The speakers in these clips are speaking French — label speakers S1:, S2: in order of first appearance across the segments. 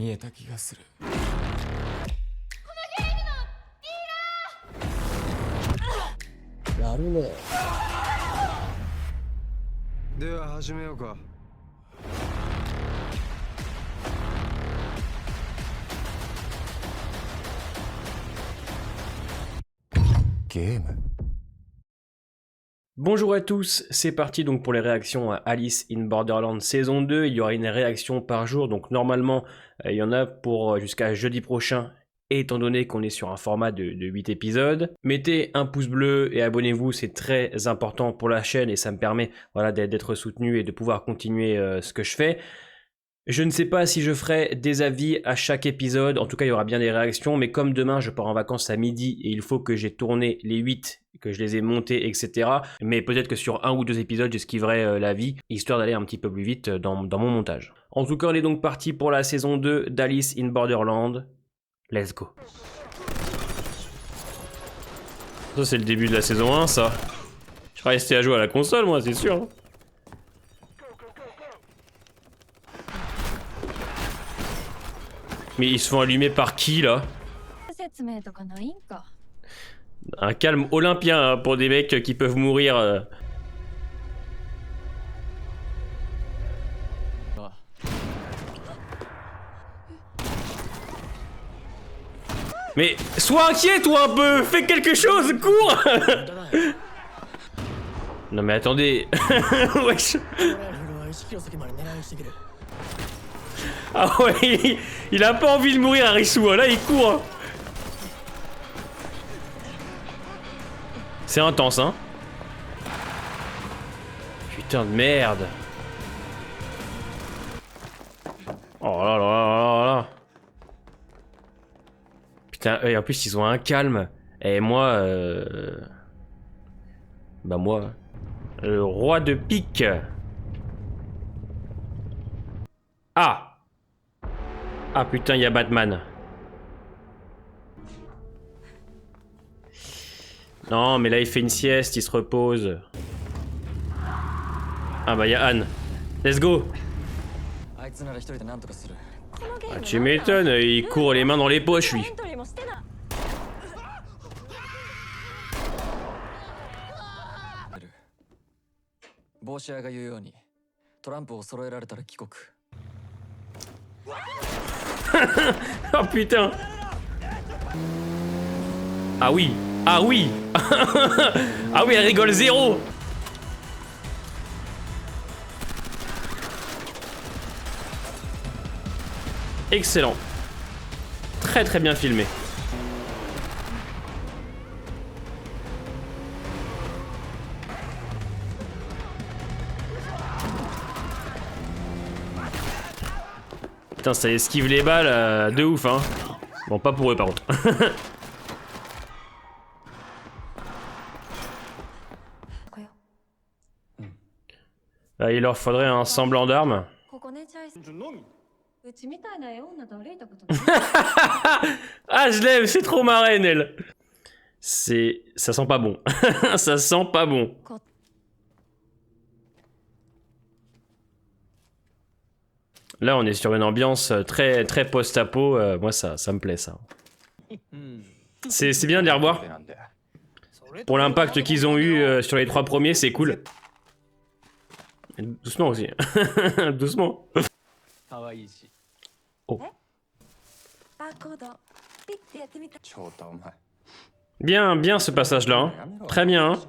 S1: 見えた気がする。
S2: やるね。
S3: では始めようか。
S1: ゲーム
S4: Bonjour à tous, c'est parti donc pour les réactions à Alice in Borderland saison 2, il y aura une réaction par jour, donc normalement il y en a pour jusqu'à jeudi prochain, étant donné qu'on est sur un format de 8 épisodes. Mettez un pouce bleu et abonnez-vous, c'est très important pour la chaîne et ça me permet voilà, d'être soutenu et de pouvoir continuer ce que je fais. Je ne sais pas si je ferai des avis à chaque épisode, en tout cas il y aura bien des réactions, mais comme demain je pars en vacances à midi et il faut que j'ai tourné les 8, que je les ai montés, etc. Mais peut-être que sur un ou deux épisodes j'esquiverai l'avis, histoire d'aller un petit peu plus vite dans mon montage. En tout cas on est donc parti pour la saison 2 d'Alice in Borderland. Let's go. Ça c'est le début de la saison 1 ça. Je vais rester à jouer à la console moi c'est sûr. Mais ils se font allumer par qui là? Un calme olympien hein, pour des mecs qui peuvent mourir. Mais sois inquiet toi un peu, fais quelque chose, cours. Non mais attendez. Wesh. Ah ouais, il a pas envie de mourir Arisu, là il court hein. C'est intense hein. Putain de merde. Oh là là là là. Putain, et en plus ils ont un calme. Et moi bah moi le roi de pique. Ah. Ah putain, il y a Batman. Non, mais là il fait une sieste, il se repose. Ah bah il y a Anne. Let's go. Ah, tu m'étonnes, il court les mains dans les poches lui. Oh putain. Ah oui. Ah oui. Ah oui, elle rigole zéro. Excellent. Très très bien filmé. Putain, ça esquive les balles de ouf, hein. Bon, pas pour eux, par contre. Là, il leur faudrait un semblant d'arme. Ah, je l'aime, c'est trop marraine, elle. Ça sent pas bon. Ça sent pas bon. Là, on est sur une ambiance très, très post-apo. Moi, ça me plaît, ça. C'est bien de les revoir. Pour l'impact qu'ils ont eu sur les 3 premiers, c'est cool. Et doucement aussi. Doucement. Oh. Bien, bien ce passage-là. Hein. Très bien. Hein.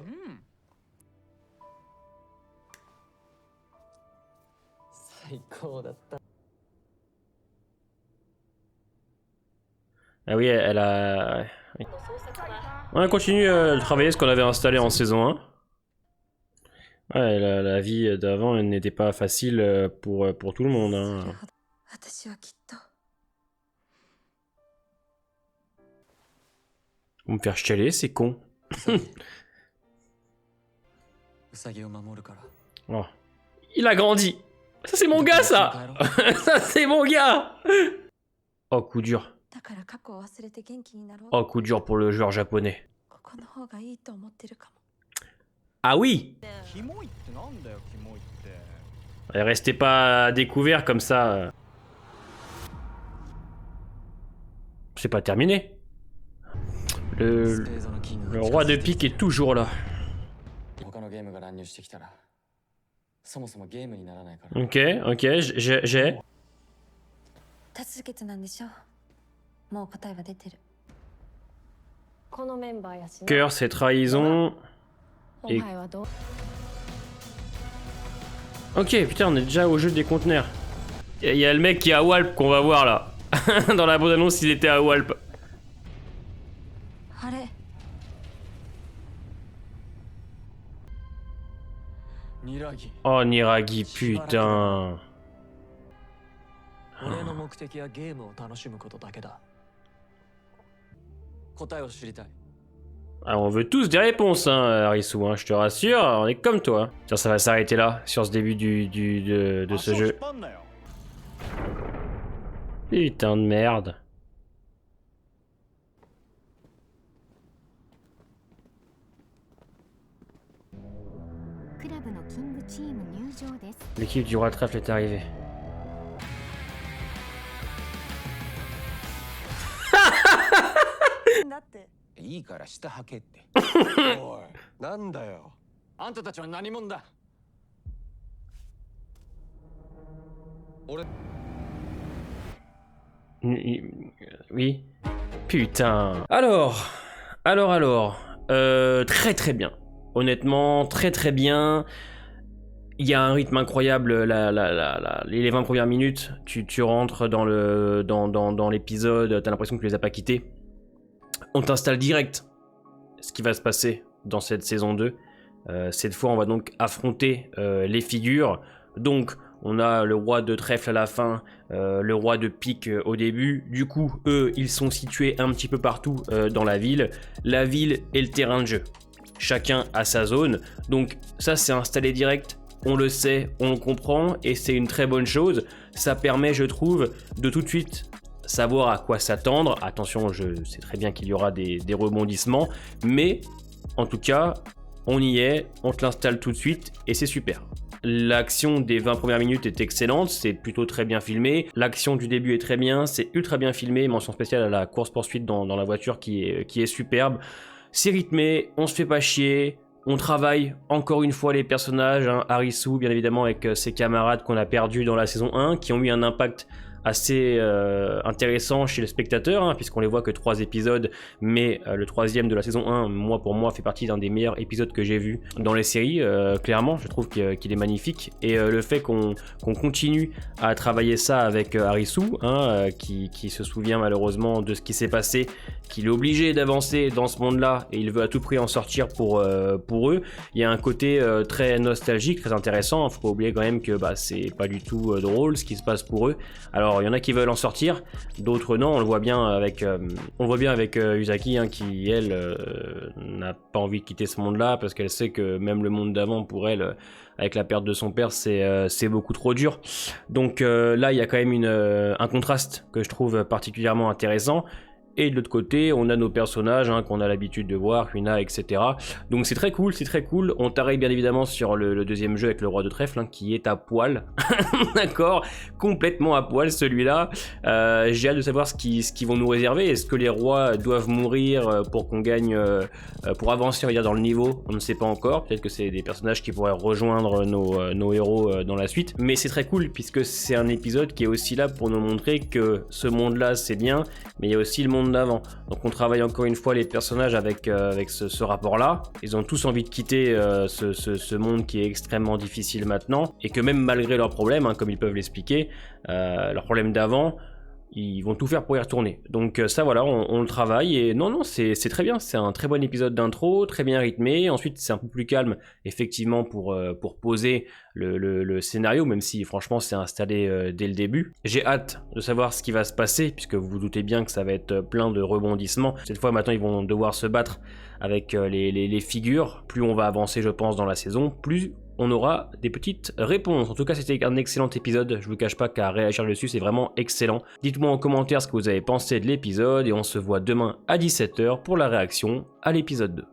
S4: Ah oui, elle a... On continue de travailler ce qu'on avait installé en saison 1. Ouais, la vie d'avant n'était pas facile pour tout le monde. Hein. Vous me faire chialer, c'est con. Oh. Il a grandi. Ça c'est mon gars ça. Ça c'est mon gars. Oh coup dur. Oh coup dur pour le joueur japonais. Ah oui. Restez pas à découvert comme ça. c'est pas terminé. Le roi de pique est toujours là. Ok, ok, j'ai.
S2: 多数決なんでしょう。もう答えは出てる。
S5: このメンバーやしな。
S4: Cœur, c'est trahison.
S5: お前はどう？
S4: Ok, putain, on est déjà au jeu des conteneurs. Il y a le mec qui est à Walp qu'on va voir là. Dans la bande-annonce, il était à Walp.
S2: あれ、
S4: Oh, Niragi, putain.
S6: 俺の目的はゲームを楽しむことだけだ。答えを知りたい。
S4: Ah, on veut tous des réponses, hein, Harisu, hein, je te rassure, on est comme toi. Tiens, ça va s'arrêter là, sur ce début de ce jeu. Putain de merde.
S7: クラブのキングチーム入場です。
S4: L'équipe du roi de trèfle est arrivée.
S5: だって。
S1: いいから下はけって
S3: おいなんだよ
S6: あんたたちは何者だ。
S4: Oui. Putain. Alors. Très très bien. Honnêtement, très très bien. Il y a un rythme incroyable. Les 20 premières minutes, tu rentres dans l'épisode, t'as l'impression que tu les as pas quittés. On t'installe direct ce qui va se passer dans cette saison 2. Cette fois, on va donc affronter les figures. Donc, on a le roi de trèfle à la fin, le roi de pique au début. Du coup, eux, ils sont situés un petit peu partout dans la ville. La ville est le terrain de jeu. Chacun a sa zone. Donc ça, c'est installé direct. On le sait, on le comprend et c'est une très bonne chose. Ça permet, je trouve, de tout de suite savoir à quoi s'attendre. Attention, je sais très bien qu'il y aura des rebondissements. Mais en tout cas, on y est, on te l'installe tout de suite et c'est super. L'action des 20 premières minutes est excellente, c'est plutôt très bien filmé. L'action du début est très bien, c'est ultra bien filmé. Mention spéciale à la course-poursuite dans la voiture qui est superbe. C'est rythmé, on se fait pas chier, on travaille encore une fois les personnages. Hein. Harisu, bien évidemment, avec ses camarades qu'on a perdus dans la saison 1, qui ont eu un impact assez intéressant chez le spectateur, hein, puisqu'on les voit que 3 épisodes, mais le 3e de la saison 1, pour moi, fait partie d'un des meilleurs épisodes que j'ai vu dans les séries. Clairement, je trouve qu'il est magnifique. Et le fait qu'on continue à travailler ça avec Harisu, hein, qui se souvient malheureusement de ce qui s'est passé, qu'il est obligé d'avancer dans ce monde-là, et il veut à tout prix en sortir pour eux. Il y a un côté très nostalgique, très intéressant. Faut pas oublier quand même que c'est pas du tout drôle ce qui se passe pour eux. Alors il y en a qui veulent en sortir, d'autres non. On le voit bien avec Usaki, hein, qui elle n'a pas envie de quitter ce monde-là parce qu'elle sait que même le monde d'avant pour elle, avec la perte de son père, c'est beaucoup trop dur. Donc là il y a quand même un contraste que je trouve particulièrement intéressant. Et de l'autre côté, on a nos personnages, hein, qu'on a l'habitude de voir, Yuna, etc. Donc c'est très cool, c'est très cool. On t'arrive bien évidemment sur le deuxième jeu avec le roi de trèfle, hein, qui est à poil. D'accord, complètement à poil celui-là. J'ai hâte de savoir ce qu'ils vont nous réserver. Est-ce que les rois doivent mourir pour qu'on gagne, pour avancer, on va dire, dans le niveau? On ne sait pas encore. Peut-être que c'est des personnages qui pourraient rejoindre nos héros dans la suite. Mais c'est très cool puisque c'est un épisode qui est aussi là pour nous montrer que ce monde-là c'est bien, mais il y a aussi le monde d'avant. Donc on travaille encore une fois les personnages avec ce rapport-là. Ils ont tous envie de quitter ce monde qui est extrêmement difficile maintenant, et que même malgré leurs problèmes, hein, comme ils peuvent l'expliquer, leurs problèmes d'avant, ils vont tout faire pour y retourner. Donc ça voilà, on le travaille et non, c'est très bien. C'est un très bon épisode d'intro, très bien rythmé. Ensuite c'est un peu plus calme, effectivement, pour poser le scénario, même si franchement c'est installé dès le début. J'ai hâte de savoir ce qui va se passer, puisque vous vous doutez bien que ça va être plein de rebondissements. Cette fois maintenant ils vont devoir se battre avec les figures. Plus on va avancer, je pense, dans la saison, plus on aura des petites réponses. En tout cas, c'était un excellent épisode. Je vous cache pas qu'à réagir dessus, c'est vraiment excellent. Dites-moi en commentaire ce que vous avez pensé de l'épisode et on se voit demain à 17 h pour la réaction à l'épisode 2.